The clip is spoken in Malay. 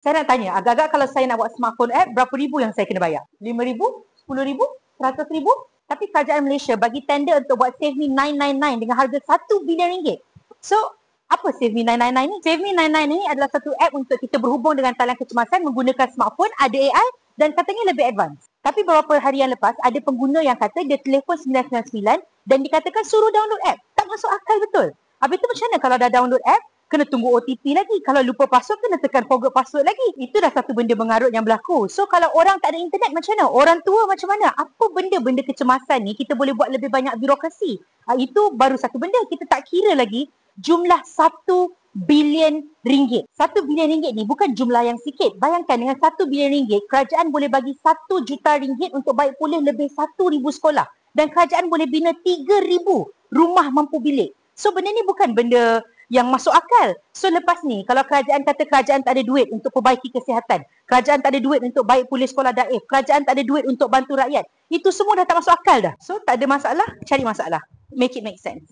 Saya nak tanya, agak-agak kalau saya nak buat smartphone app, berapa ribu yang saya kena bayar? 5,000? 10,000? 100,000? Tapi kerajaan Malaysia bagi tender untuk buat Save Me 999 dengan harga 1 bilion ringgit. So, apa Save Me 999 ni? Save Me 999 ni adalah satu app untuk kita berhubung dengan talian kecemasan menggunakan smartphone, ada AI dan katanya lebih advance. Tapi beberapa hari yang lepas, ada pengguna yang kata dia telefon 999 dan dikatakan suruh download app. Tak masuk akal betul. Habis tu macam mana kalau dah download app, kena tunggu OTP lagi. Kalau lupa password, kena tekan forgot password lagi. Itu dah satu benda mengarut yang berlaku. So, kalau orang tak ada internet, macam mana? Orang tua macam mana? Apa benda-benda kecemasan ni kita boleh buat lebih banyak birokrasi? Itu baru satu benda. Kita tak kira lagi jumlah 1 bilion ringgit. 1 bilion ringgit ni bukan jumlah yang sikit. Bayangkan dengan 1 bilion ringgit, kerajaan boleh bagi 1 juta ringgit untuk baik pulih lebih 1,000 sekolah. Dan kerajaan boleh bina 3,000 rumah mampu bilik. So, benda ni bukan benda yang masuk akal. So lepas ni, kalau kerajaan kata kerajaan tak ada duit untuk perbaiki kesihatan, kerajaan tak ada duit untuk baik pulih sekolah daif, kerajaan tak ada duit untuk bantu rakyat, itu semua dah tak masuk akal dah. So tak ada masalah, cari masalah. Make it make sense.